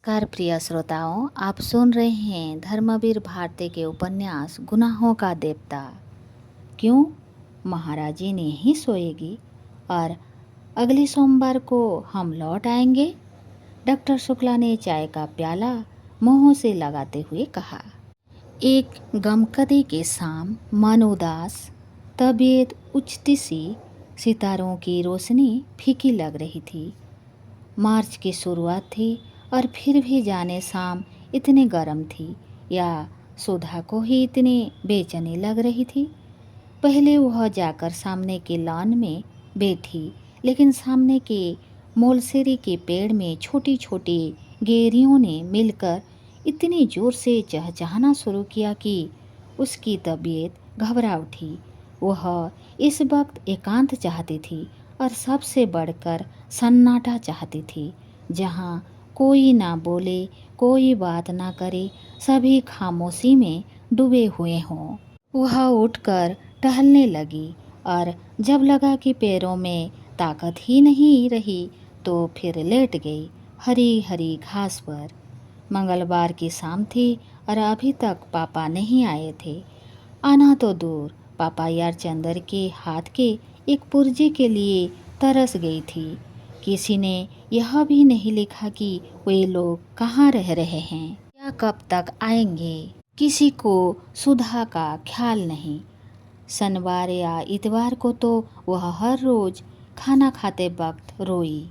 नमस्कार प्रिय श्रोताओं, आप सुन रहे हैं धर्मवीर भारती के उपन्यास गुनाहों का देवता। क्यों महाराजी नहीं सोएगी और अगले सोमवार को हम लौट आएंगे? डॉक्टर शुक्ला ने चाय का प्याला मुंह से लगाते हुए कहा। एक गमकदे के शाम, मन उदास, तबीयत उचटी सी, सितारों की रोशनी फीकी लग रही थी। मार्च की शुरुआत थी और फिर भी जाने शाम इतनी गर्म थी या सुधा को ही इतनी बेचैनी लग रही थी। पहले वह जाकर सामने के लॉन में बैठी, लेकिन सामने के मोलसेरी के पेड़ में छोटी छोटी गेरियों ने मिलकर इतनी जोर से चहचहाना शुरू किया कि उसकी तबीयत घबरा उठी। वह इस वक्त एकांत चाहती थी और सबसे बढ़कर सन्नाटा चाहती थी, जहाँ कोई ना बोले, कोई बात ना करे, सभी खामोशी में डूबे हुए हों। वह उठकर टहलने लगी और जब लगा कि पैरों में ताकत ही नहीं रही तो फिर लेट गई हरी हरी घास पर। मंगलवार की शाम थी और अभी तक पापा नहीं आए थे। आना तो दूर, पापा यार चंदर के हाथ के एक पुर्जे के लिए तरस गई थी। किसी ने यह भी नहीं लिखा कि वे लोग कहाँ रह रहे हैं या कब तक आएंगे। किसी को सुधा का ख्याल नहीं। शनिवार या इतवार को तो वह हर रोज खाना खाते वक्त रोई।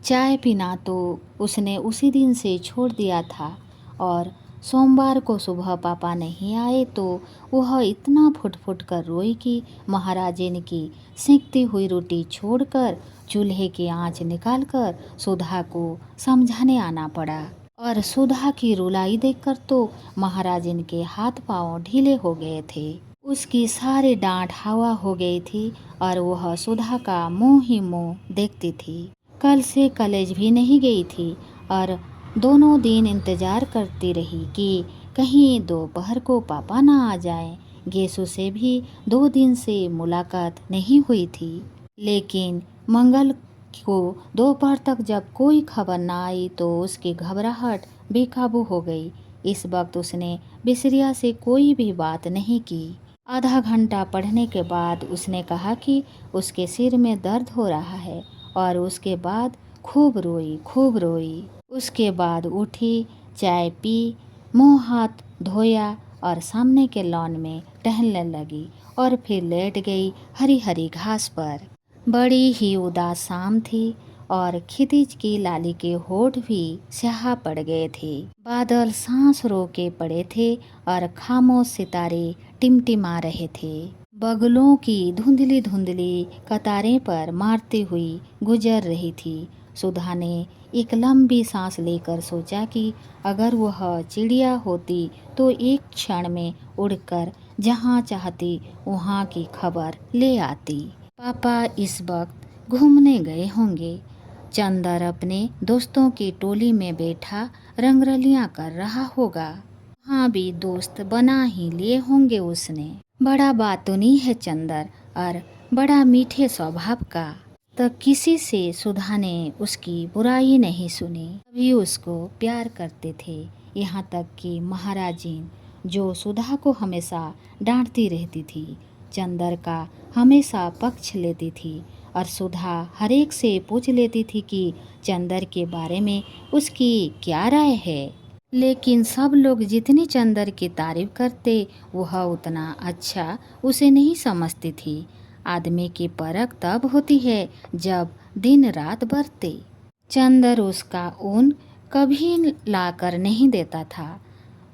चाय पीना तो उसने उसी दिन से छोड़ दिया था और सोमवार को सुबह पापा नहीं आए तो वह इतना फुट फुट कर रोई कि महाराजन की सेंकती हुई रोटी छोड़कर चूल्हे की आंच निकालकर सुधा को समझाने आना पड़ा। और सुधा की रुलाई देखकर तो महाराजन के हाथ पांव ढीले हो गए थे। उसकी सारी डांट हवा हो गई थी और वह सुधा का मुंह ही मुंह देखती थी। कल से कॉलेज भी नहीं गई थी और दोनों दिन इंतजार करती रही कि कहीं दोपहर को पापा ना आ जाएं। गेसु से भी 2 दिन से मुलाकात नहीं हुई थी, लेकिन मंगल को दोपहर तक जब कोई खबर ना आई तो उसकी घबराहट बेकाबू हो गई। इस वक्त उसने बिसरिया से कोई भी बात नहीं की। आधा घंटा पढ़ने के बाद उसने कहा कि उसके सिर में दर्द हो रहा है और उसके बाद खूब रोई। उसके बाद उठी, चाय पी, मुंह हाथ धोया और सामने के लॉन में टहलने लगी और फिर लेट गई हरी हरी घास पर। बड़ी ही उदास शाम थी और खितिज की लाली के होठ भी स्याह पड़ गए थे। बादल सांस रोके पड़े थे और खामोश सितारे टिमटिमा रहे थे। बगलों की धुंधली धुंधली कतारें पर मारती हुई गुजर रही थी। सुधा ने एक लंबी सांस लेकर सोचा कि अगर वह चिड़िया होती तो एक क्षण में उड़कर जहाँ चाहती वहाँ की खबर ले आती। पापा इस वक्त घूमने गए होंगे। चंदर अपने दोस्तों की टोली में बैठा रंगरलियां कर रहा होगा। हाँ, भी दोस्त बना ही लिए होंगे उसने। बड़ा बातूनी है चंदर और बड़ा मीठे स्वभाव का। तो किसी से सुधा ने उसकी बुराई नहीं सुनी। सभी उसको प्यार करते थे, यहाँ तक कि महाराजिन, जो सुधा को हमेशा डांटती रहती थी, चंदर का हमेशा पक्ष लेती थी और सुधा हर एक से पूछ लेती थी कि चंदर के बारे में उसकी क्या राय है। लेकिन सब लोग जितनी चंदर की तारीफ करते वह उतना अच्छा उसे नहीं समझती थी। आदमी की परख तब होती है जब दिन रात बरते। चंदर उसका ऊन कभी लाकर नहीं देता था।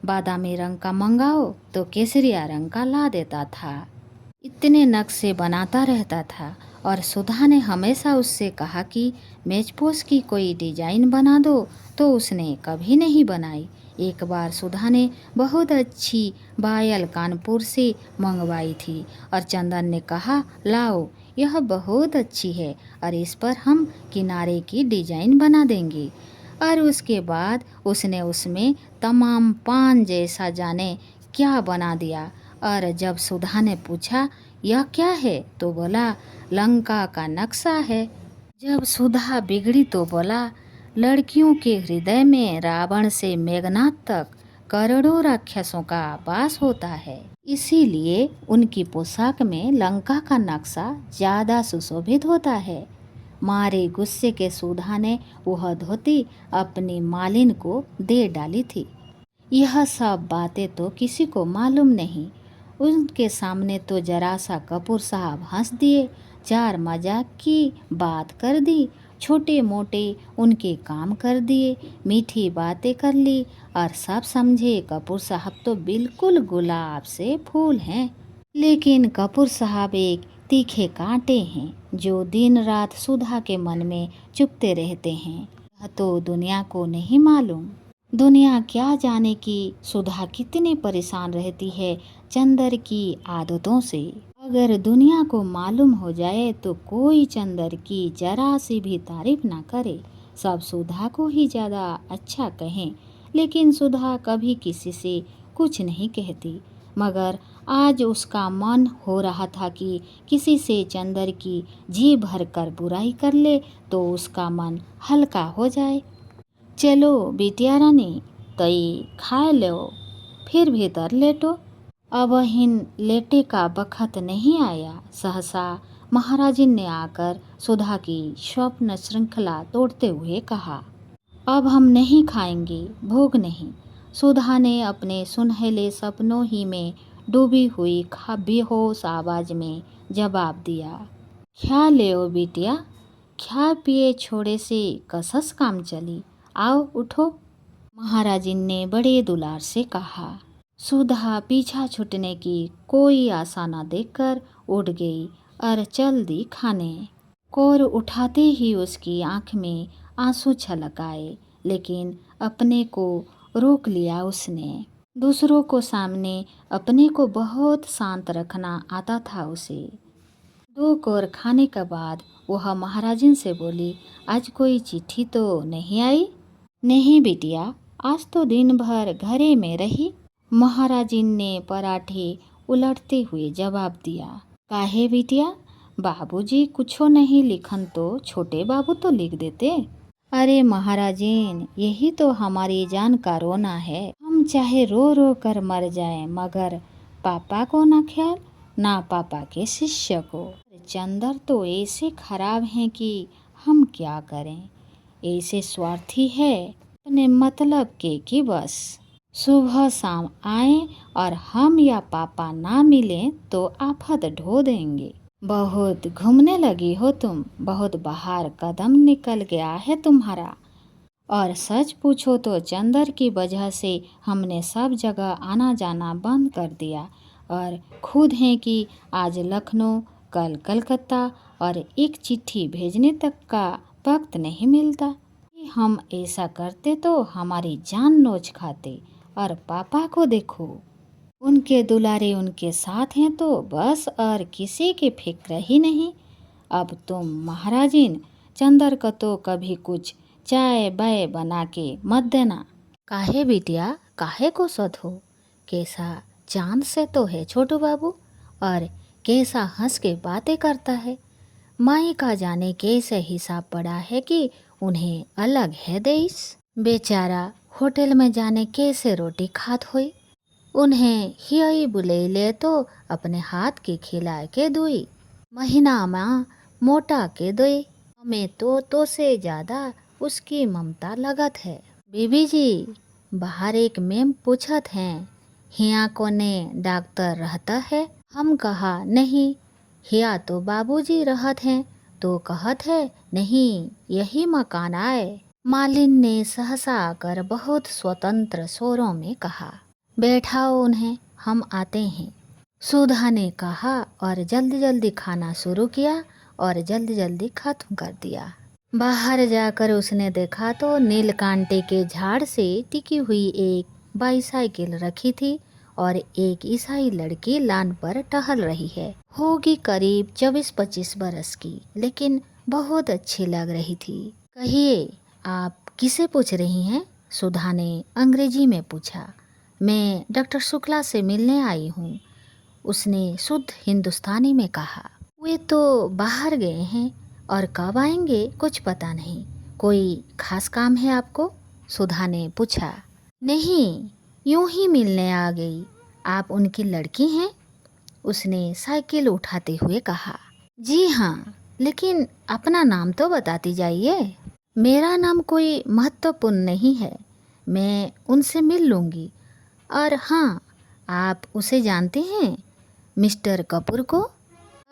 बादामी रंग का मंगाओ तो केसरिया रंग का ला देता था। इतने नक्शे बनाता रहता था और सुधा ने हमेशा उससे कहा कि मेजपोश की कोई डिजाइन बना दो तो उसने कभी नहीं बनाई। एक बार सुधा ने बहुत अच्छी बायल कानपुर से मंगवाई थी और चंदन ने कहा, लाओ, यह बहुत अच्छी है और इस पर हम किनारे की डिजाइन बना देंगे। और उसके बाद उसने उसमें तमाम पान जैसा जाने क्या बना दिया। और जब सुधा ने पूछा यह क्या है तो बोला लंका का नक्शा है। जब सुधा बिगड़ी तो बोला लड़कियों के हृदय में रावण से मेघनाथ तक करोड़ों राक्षसों का वास होता है। इसीलिए उनकी पोशाक में लंका का नक्शा ज्यादा सुशोभित होता है। मारे गुस्से के सुधा ने वह धोती अपनी मालिन को दे डाली थी। यह सब बातें तो किसी को मालूम नहीं। उनके सामने तो जरा सा कपूर साहब हंस दिए, चार मजाक की बात कर दी, छोटे मोटे उनके काम कर दिए, मीठी बातें कर ली और सब समझे कपूर साहब तो बिल्कुल गुलाब से फूल हैं। लेकिन कपूर साहब एक तीखे कांटे हैं जो दिन रात सुधा के मन में चुभते रहते हैं। यह तो दुनिया को नहीं मालूम। दुनिया क्या जाने कि सुधा कितनी परेशान रहती है चंदर की आदतों से। अगर दुनिया को मालूम हो जाए तो कोई चंदर की जरा सी भी तारीफ ना करे, सब सुधा को ही ज़्यादा अच्छा कहें। लेकिन सुधा कभी किसी से कुछ नहीं कहती, मगर आज उसका मन हो रहा था कि किसी से चंदर की जी भर कर बुराई कर ले तो उसका मन हल्का हो जाए। चलो बिटिया रानी, तई खाए लो, फिर भीतर लेटो। अब हिन लेटे का बखत नहीं आया। सहसा महाराजिन ने आकर सुधा की स्वप्न श्रृंखला तोड़ते हुए कहा, अब हम नहीं खाएंगे, भूख नहीं। सुधा ने अपने सुनहले सपनों ही में डूबी हुई बेहोश आवाज में जवाब दिया, ख्या ले बिटिया, ख्या पिए छोड़े से कसस काम चली, आओ उठो। महाराजिन ने बड़े दुलार से कहा। सुधा पीछा छूटने की कोई आशा न देखकर उठ गई और चल दी खाने। कोर उठाते ही उसकी आंख में आंसू छलक आए, लेकिन अपने को रोक लिया उसने। दूसरों को सामने अपने को बहुत शांत रखना आता था उसे। दो कोर खाने के बाद वह महाराजिन से बोली, आज कोई चिट्ठी तो नहीं आई? नहीं बिटिया, आज तो दिन भर घरे में रही। महाराजिन ने पराठे उलटते हुए जवाब दिया। काहे बिटिया, बाबूजी कुछो नहीं लिखन तो छोटे बाबू तो लिख देते। अरे महाराजिन, यही तो हमारी जान का रोना है। हम चाहे रो रो कर मर जाएं, मगर पापा को ना ख्याल, ना पापा के शिष्य को। चंदर तो ऐसे खराब हैं कि हम क्या करें। ऐसे स्वार्थी है, अपने मतलब के बस। सुबह शाम आए और हम या पापा ना मिलें तो आफत ढो देंगे। बहुत घूमने लगी हो तुम, बहुत बाहर कदम निकल गया है तुम्हारा। और सच पूछो तो चंदर की वजह से हमने सब जगह आना जाना बंद कर दिया और खुद हैं कि आज लखनऊ, कल कलकत्ता और एक चिट्ठी भेजने तक का वक्त नहीं मिलता। हम ऐसा करते तो हमारी जान नोच खाते। और पापा को देखो, उनके दुलारे उनके साथ हैं तो बस, और किसी की फिक्र ही नहीं। अब तुम महाराजिन, चंदर का तो कभी कुछ चाय बाय बना के मत देना। काहे बिटिया, काहे को सत हो? कैसा चांद से तो है छोटू बाबू, और कैसा हंस के बातें करता है। माई का जाने कैसे हिसाब पड़ा है कि उन्हें अलग है देश। बेचारा होटल में जाने कैसे रोटी खात हुई। उन्हें हियई बुलैले तो अपने हाथ के खिला के दुई, महीना में मोटा के दुई। हमें तो से ज्यादा उसकी ममता लगत है। बीबी जी, बाहर एक मैम पूछत हैं, हिया कोने डॉक्टर रहता है? हम कहा नहीं, हिया तो बाबूजी रहत हैं। तो कहत है नहीं, यही मकान आए। मालिन ने सहसा आकर बहुत स्वतंत्र स्वरों में कहा, बैठाओ उन्हें, हम आते हैं। सुधा ने कहा और जल्दी जल्दी खाना शुरू किया और जल्दी जल्दी खत्म कर दिया। बाहर जाकर उसने देखा तो नीलकांटे के झाड़ से टिकी हुई एक बाईसाइकिल रखी थी और एक ईसाई लड़की लान पर टहल रही है। होगी करीब 24-25 बरस की, लेकिन बहुत अच्छी लग रही थी। कहिए, आप किसे पूछ रही हैं? सुधा ने अंग्रेजी में पूछा। मैं डॉक्टर शुक्ला से मिलने आई हूँ, उसने शुद्ध हिंदुस्तानी में कहा। वे तो बाहर गए हैं और कब आएंगे कुछ पता नहीं। कोई खास काम है आपको? सुधा ने पूछा। नहीं, यूं ही मिलने आ गई। आप उनकी लड़की हैं? उसने साइकिल उठाते हुए कहा। जी हाँ, लेकिन अपना नाम तो बताती जाइए। मेरा नाम कोई महत्वपूर्ण नहीं है, मैं उनसे मिल लूँगी। और हाँ, आप उसे जानते हैं, मिस्टर कपूर को?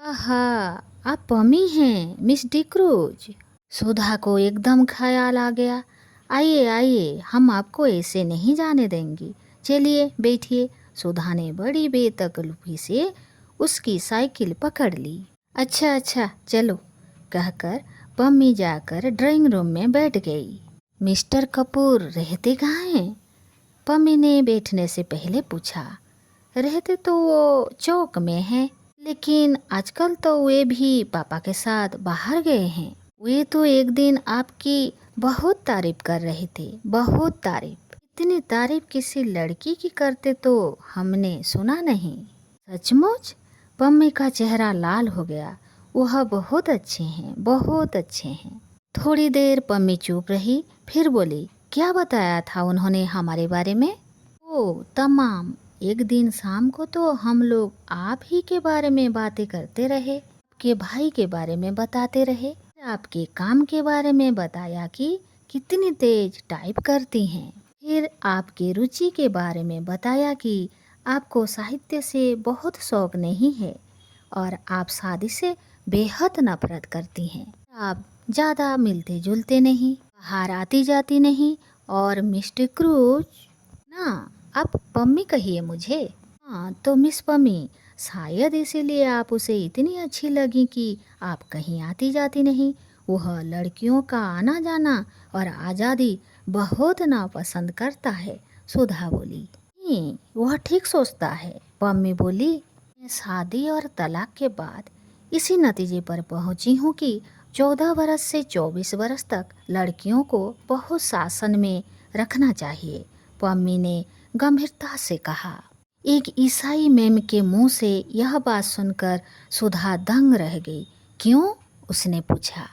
आहा, आप पमी हैं, मिस डिक्रूज। सुधा को एकदम ख्याल आ गया। आइए आइए, हम आपको ऐसे नहीं जाने देंगे। चलिए बैठिए। सुधा ने बड़ी बेतकल्लुफी से उसकी साइकिल पकड़ ली। अच्छा अच्छा चलो, कहकर पम्मी जाकर ड्राइंग रूम में बैठ गई। मिस्टर कपूर रहते कहाँ हैं? पम्मी ने बैठने से पहले पूछा। रहते तो वो चौक में हैं, लेकिन आजकल तो वे भी पापा के साथ बाहर गए हैं। वे तो एक दिन आपकी बहुत तारीफ कर रहे थे, बहुत तारीफ। इतनी तारीफ किसी लड़की की करते तो हमने सुना नहीं। सचमुच? पम्मी का चेहरा लाल हो गया। वह बहुत अच्छे हैं, बहुत अच्छे हैं। थोड़ी देर पम्मी चुप रही, फिर बोली, क्या बताया था उन्होंने हमारे बारे में? ओ तमाम। एक दिन शाम को तो हम लोग आप ही के बारे में बातें करते रहे, आपके भाई के बारे में बताते रहे, आपके काम के बारे में बताया कि कितनी तेज टाइप करती हैं। फिर आपके रुचि के बारे में बताया कि आपको साहित्य से बहुत शौक नहीं है और आप शादी से बेहद नफरत करती हैं। आप ज़्यादा मिलते जुलते नहीं, बाहर आती जाती नहीं। और मिस्टर क्रूज ना, आप पम्मी कहिए मुझे। हाँ तो मिस पम्मी, शायद इसीलिए आप उसे इतनी अच्छी लगी कि आप कहीं आती जाती नहीं। वह लड़कियों का आना जाना और आज़ादी बहुत नापसंद करता है। सुधा बोली। नहीं, वह ठीक सोचता है, पम्मी बोली। मैं शादी और तलाक के बाद इसी नतीजे पर पहुंची हूँ कि 14 बरस से 24 बरस तक लड़कियों को बहुत शासन में रखना चाहिए, पम्मी ने गंभीरता से कहा। एक ईसाई मैम के मुंह से यह बात सुनकर सुधा दंग रह गई। क्यों? उसने पूछा।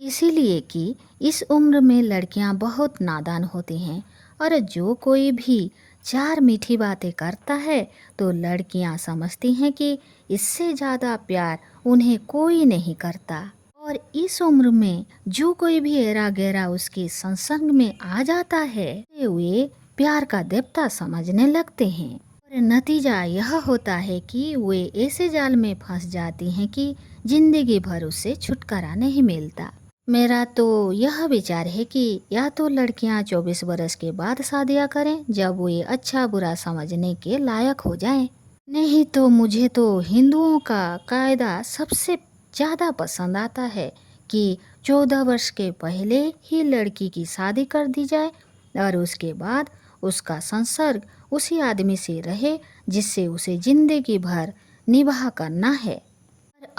इसीलिए कि इस उम्र में लड़कियां बहुत नादान होती हैं और जो कोई भी चार मीठी बातें करता है तो लड़कियां समझती हैं कि इससे ज़्यादा प्यार उन्हें कोई नहीं करता। और इस उम्र में जो कोई भी ऐरा गैरा उसके संसर्ग में आ जाता है वे प्यार का देवता समझने लगते हैं। और नतीजा यह होता है कि वे ऐसे जाल में फंस जाती हैं कि जिंदगी भर उससे छुटकारा नहीं मिलता। मेरा तो यह विचार है कि या तो लड़कियां 24 बरस के बाद शादियां करें जब वे अच्छा बुरा समझने के लायक हो जाएं। नहीं तो मुझे तो हिंदुओं का कायदा सबसे ज़्यादा पसंद आता है कि 14 वर्ष के पहले ही लड़की की शादी कर दी जाए और उसके बाद उसका संसर्ग उसी आदमी से रहे जिससे उसे जिंदगी भर निभाह करना है।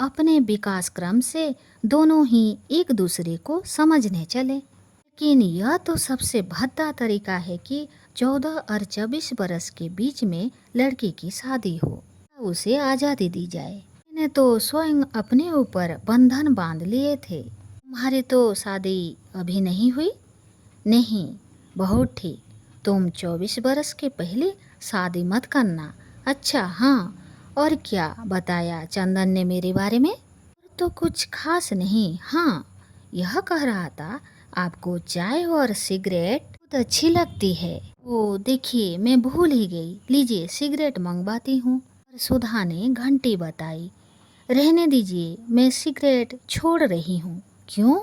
अपने विकास क्रम से दोनों ही एक दूसरे को समझने चले। लेकिन यह तो सबसे भद्दा तरीका है कि 14 और 24 बरस के बीच में लड़की की शादी हो, उसे आज़ादी दी जाए। मैंने तो स्वयं अपने ऊपर बंधन बांध लिए थे। तुम्हारी तो शादी अभी नहीं हुई? नहीं, बहुत ठीक। तुम 24 बरस के पहले शादी मत करना। अच्छा हाँ, और क्या बताया चंदन ने मेरे बारे में? तो कुछ खास नहीं। हाँ, यह कह रहा था आपको चाय और सिगरेट बहुत अच्छी लगती है। ओ देखिए, मैं भूल ही गई, लीजिए सिगरेट मंगवाती हूँ। सुधा ने घंटी बताई। रहने दीजिए, मैं सिगरेट छोड़ रही हूँ। क्यों?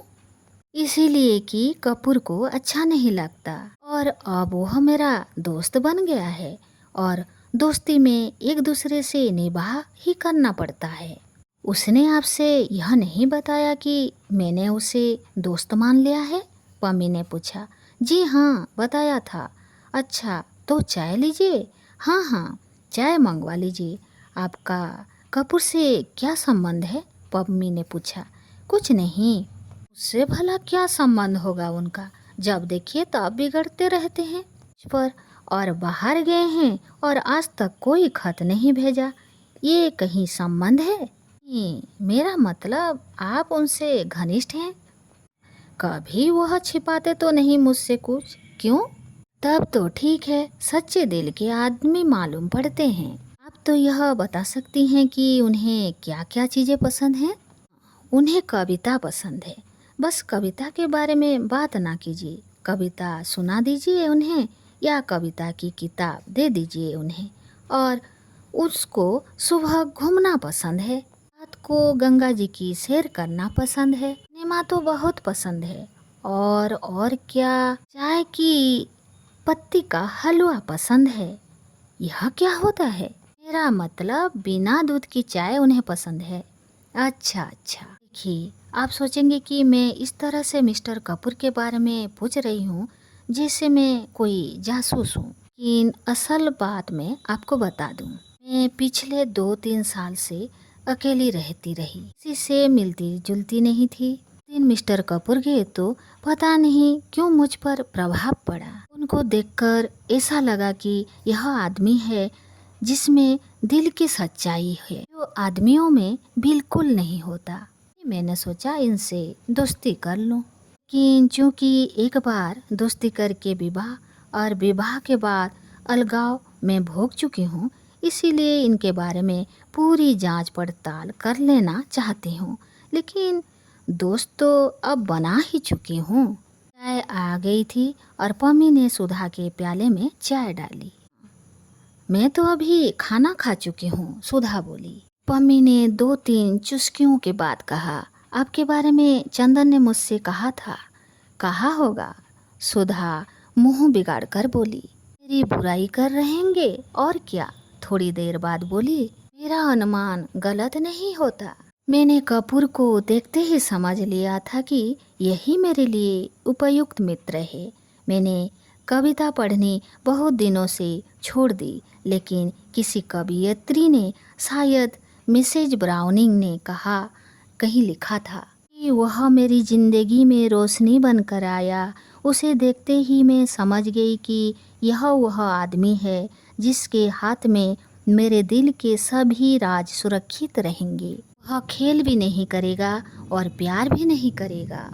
इसीलिए कि कपूर को अच्छा नहीं लगता और अब वह मेरा दोस्त बन गया है और दोस्ती में एक दूसरे से निभाह ही करना पड़ता है। उसने आपसे यह नहीं बताया कि मैंने उसे दोस्त मान लिया है? पम्मी ने पूछा। जी हाँ, बताया था। अच्छा तो चाय लीजिए। हाँ हाँ, चाय मंगवा लीजिए। आपका कपूर से क्या संबंध है? पम्मी ने पूछा। कुछ नहीं। उससे भला क्या संबंध होगा उनका? जब देखिए तब बिगड़ते रहते हैं पर, और बाहर गए हैं और आज तक कोई खत नहीं भेजा। ये कहीं संबंध है? नहीं, मेरा मतलब आप उनसे घनिष्ठ हैं। कभी वह छिपाते तो नहीं मुझसे कुछ, क्यों? तब तो ठीक है, सच्चे दिल के आदमी मालूम पड़ते हैं। आप तो यह बता सकती हैं कि उन्हें क्या क्या चीज़ें पसंद हैं? उन्हें कविता पसंद है। बस कविता के बारे में बात ना कीजिए, कविता सुना दीजिए उन्हें या कविता की किताब दे दीजिए उन्हें। और उसको सुबह घूमना पसंद है, रात को गंगा जी की सैर करना पसंद है, सिनेमा तो बहुत पसंद है। और क्या, चाय की पत्ती का हलवा पसंद है। यह क्या होता है? मेरा मतलब बिना दूध की चाय उन्हें पसंद है। अच्छा अच्छा, देखिए, आप सोचेंगे कि मैं इस तरह से मिस्टर कपूर के बारे में पूछ रही हूँ जैसे मैं कोई जासूस हूँ। लेकिन असल बात मैं आपको बता दूँ, मैं पिछले 2-3 साल से अकेली रहती रही, किसी से मिलती जुलती नहीं थी। दिन मिस्टर कपूर गए तो पता नहीं क्यों मुझ पर प्रभाव पड़ा। उनको देखकर ऐसा लगा कि यह आदमी है जिसमें दिल की सच्चाई है, जो आदमियों में बिल्कुल नहीं होता। मैंने सोचा इनसे दोस्ती कर लूं। लेकिन चूंकि एक बार दोस्ती करके विवाह और विवाह के बाद अलगाव में भोग चुकी हूँ, इसीलिए इनके बारे में पूरी जांच पड़ताल कर लेना चाहती हूँ। लेकिन दोस्त तो अब बना ही चुकी हूँ। चाय आ गई थी और पम्मी ने सुधा के प्याले में चाय डाली। मैं तो अभी खाना खा चुकी हूँ, सुधा बोली। पम्मी ने 2-3 चुस्कियों के बाद कहा, आपके बारे में चंदन ने मुझसे कहा था। कहा होगा, सुधा मुंह बिगाड़ कर बोली। मेरी बुराई कर रहेंगे और क्या, थोड़ी देर बाद बोली, मेरा अनुमान गलत नहीं होता। मैंने कपूर को देखते ही समझ लिया था कि यही मेरे लिए उपयुक्त मित्र है। मैंने कविता पढ़नी बहुत दिनों से छोड़ दी, लेकिन किसी कवयित्री ने, शायद मिसेज ब्राउनिंग ने कहीं लिखा था कि वह मेरी जिंदगी में रोशनी बनकर आया। उसे देखते ही मैं समझ गई कि यह वह आदमी है जिसके हाथ में मेरे दिल के सभी राज सुरक्षित रहेंगे। वह खेल भी नहीं करेगा और प्यार भी नहीं करेगा।